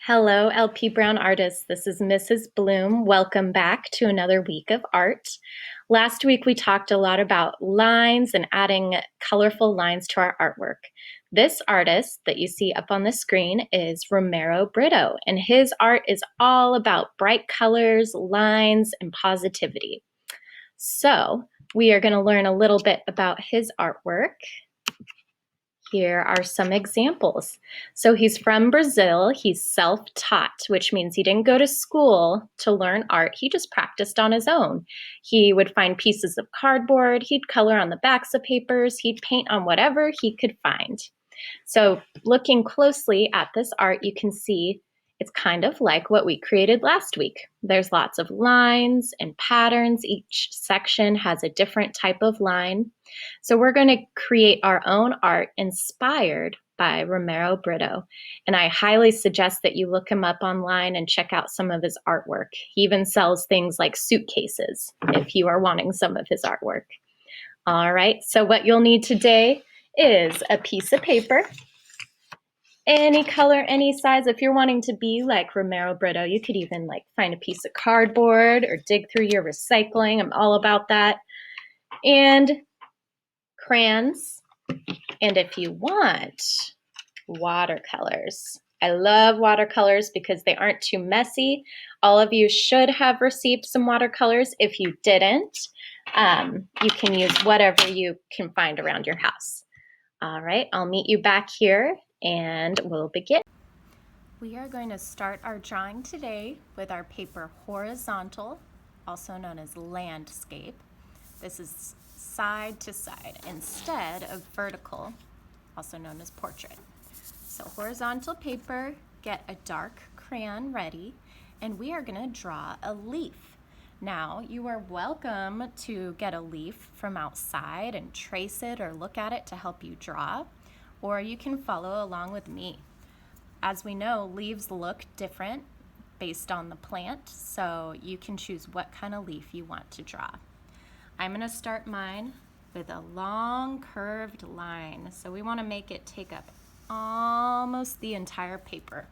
Hello, LP Brown artists. This is Mrs. Bloom. Welcome back to another week of art. Last week, we talked a lot about lines and adding colorful lines to our artwork. This artist that you see up on the screen is Romero Britto, and his art is all about bright colors, lines, and positivity. So we are going to learn a little bit about his artwork. Here are some examples. So he's from Brazil. He's self-taught, which means he didn't go to school to learn art. He just practiced on his own. He would find pieces of cardboard. He'd color on the backs of papers. He'd paint on whatever he could find. So looking closely at this art, you can see it's kind of like what we created last week. There's lots of lines and patterns. Each section has a different type of line. So we're going to create our own art inspired by Romero Britto. And I highly suggest that you look him up online and check out some of his artwork. He even sells things like suitcases if you are wanting some of his artwork. All right, so what you'll need today is a piece of paper, any color, any size. If you're wanting to be like Romero Britto, you could even find a piece of cardboard or dig through your recycling. I'm all about that. And crayons, and if you want, watercolors. I love watercolors because they aren't too messy. All of you should have received some watercolors. If you didn't, you can use whatever you can find around your house. All right, I'll meet you back here and we'll begin. We are going to start our drawing today with our paper horizontal, also known as landscape. This is side to side instead of vertical, also known as portrait. So horizontal paper, get a dark crayon ready, and we are going to draw a leaf. Now, you are welcome to get a leaf from outside and trace it or look at it to help you draw, or you can follow along with me. As we know, leaves look different based on the plant, so you can choose what kind of leaf you want to draw. I'm going to start mine with a long curved line. So we want to make it take up almost the entire paper.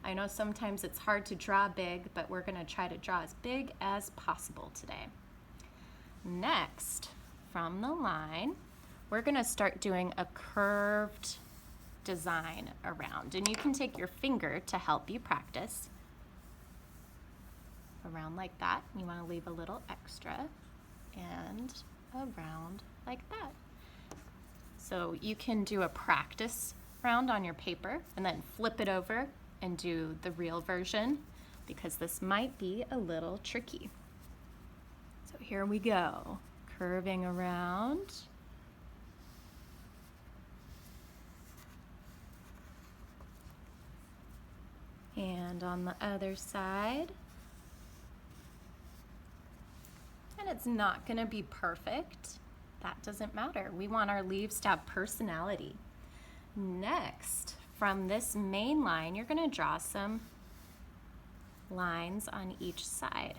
I know sometimes it's hard to draw big, but we're going to try to draw as big as possible today. Next, from the line, we're going to start doing a curved design around. And you can take your finger to help you practice. Around like that. You want to leave a little extra. And around like that. So you can do a practice round on your paper and then flip it over and do the real version because this might be a little tricky. So here we go, curving around. And on the other side. And it's not going to be perfect. That doesn't matter. We want our leaves to have personality. Next, from this main line, you're going to draw some lines on each side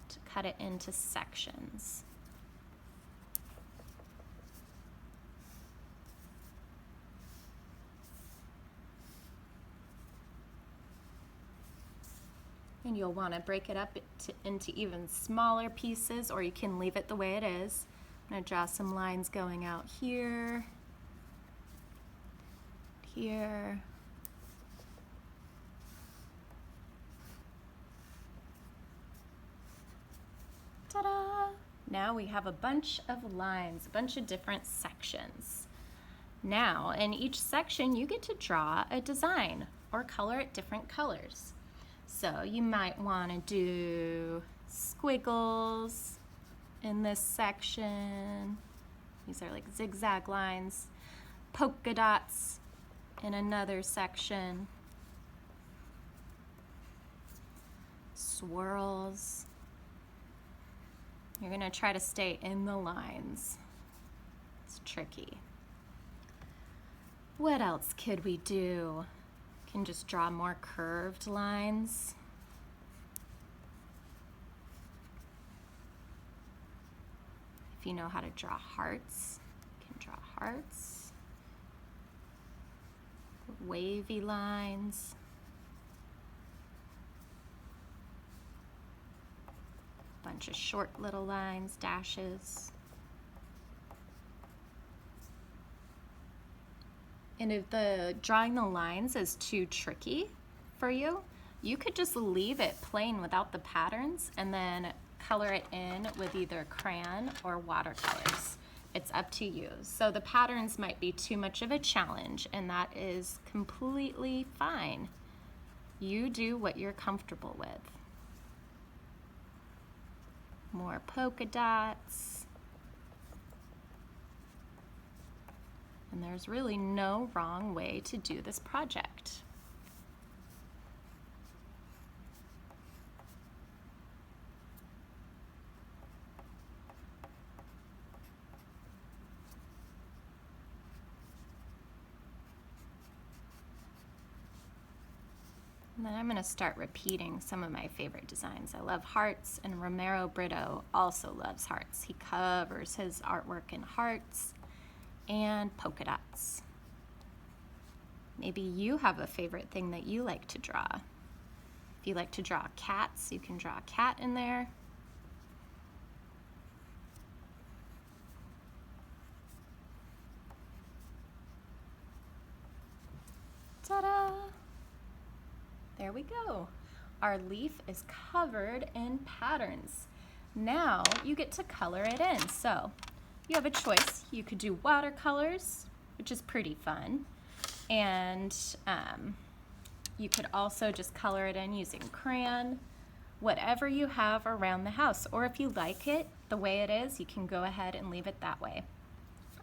to cut it into sections. And you'll want to break it up into even smaller pieces, or you can leave it the way it is. I'm going to draw some lines going out here, here, ta-da! Now we have a bunch of lines, a bunch of different sections. Now, in each section, you get to draw a design or color it different colors. So you might want to do squiggles in this section. These are like zigzag lines. Polka dots in another section. Swirls. You're going to try to stay in the lines. It's tricky. What else could we do? Can just draw more curved lines. If you know how to draw hearts, you can draw hearts. Wavy lines. bunch of short little lines, dashes. And if drawing the lines is too tricky for you, you could just leave it plain without the patterns and then color it in with either crayon or watercolors. It's up to you. So the patterns might be too much of a challenge, and that is completely fine. You do what you're comfortable with. More polka dots. And there's really no wrong way to do this project. And then I'm going to start repeating some of my favorite designs. I love hearts, and Romero Britto also loves hearts. He covers his artwork in hearts and polka dots. Maybe you have a favorite thing that you like to draw. If you like to draw cats, you can draw a cat in there. Ta-da! There we go. Our leaf is covered in patterns. Now you get to color it in. So you have a choice. You could do watercolors, which is pretty fun. And you could also just color it in using crayon, whatever you have around the house. Or if you like it the way it is, you can go ahead and leave it that way.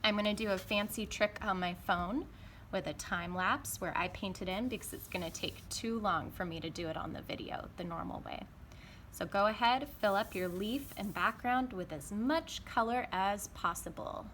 I'm going to do a fancy trick on my phone with a time lapse where I paint it in because it's going to take too long for me to do it on the video the normal way. So go ahead, fill up your leaf and background with as much color as possible.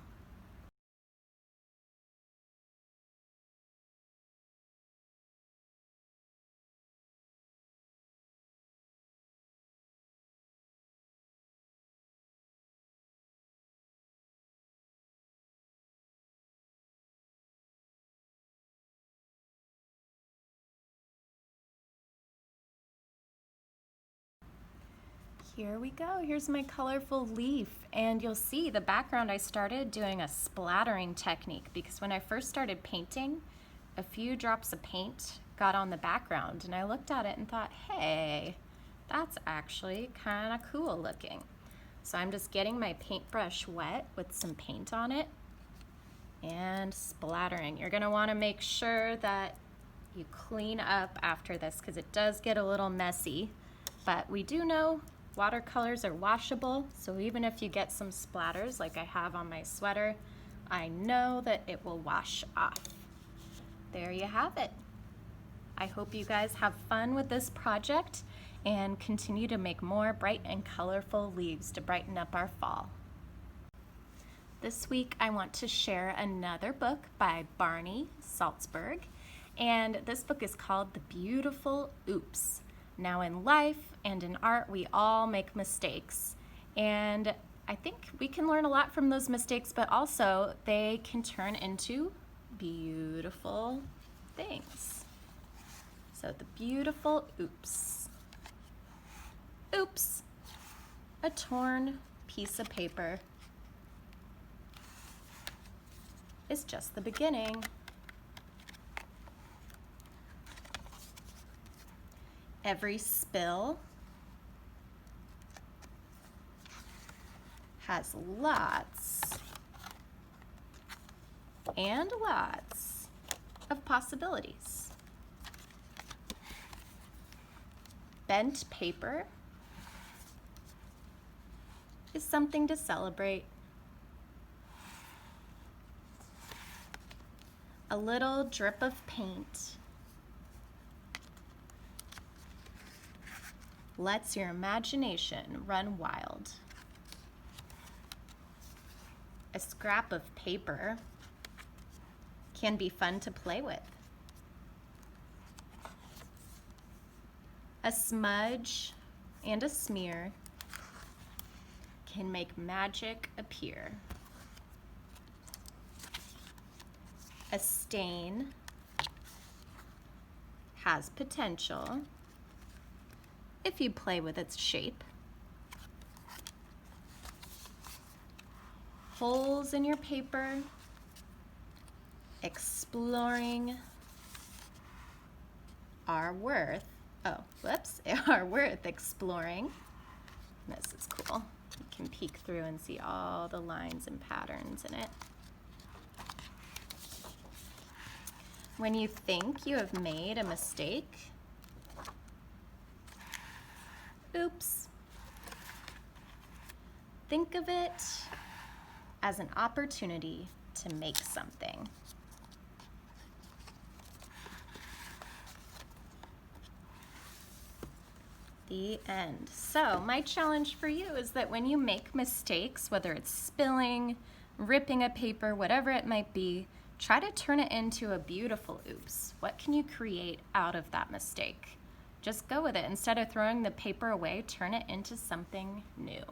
Here we go, here's my colorful leaf, and you'll see the background I started doing a splattering technique because when I first started painting, a few drops of paint got on the background and I looked at it and thought, hey, that's actually kind of cool looking. So I'm just getting my paintbrush wet with some paint on it and splattering. You're gonna wanna make sure that you clean up after this because it does get a little messy, but we do know watercolors are washable, so even if you get some splatters like I have on my sweater, I know that it will wash off. There you have it. I hope you guys have fun with this project and continue to make more bright and colorful leaves to brighten up our fall. This week I want to share another book by Barney Salzberg, and this book is called The Beautiful Oops. Now in life and in art, we all make mistakes, and I think we can learn a lot from those mistakes, but also they can turn into beautiful things. So the beautiful oops. Oops, a torn piece of paper is just the beginning. Every spill has lots and lots of possibilities. Bent paper is something to celebrate. A little drip of paint lets your imagination run wild. A scrap of paper can be fun to play with. A smudge and a smear can make magic appear. A stain has potential if you play with its shape. holes in your paper, exploring are worth exploring. This is cool. You can peek through and see all the lines and patterns in it. When you think you have made a mistake, oops, think of it as an opportunity to make something. The end. So my challenge for you is that when you make mistakes, whether it's spilling, ripping a paper, whatever it might be, try to turn it into a beautiful oops. What can you create out of that mistake? Just go with it. Instead of throwing the paper away, turn it into something new.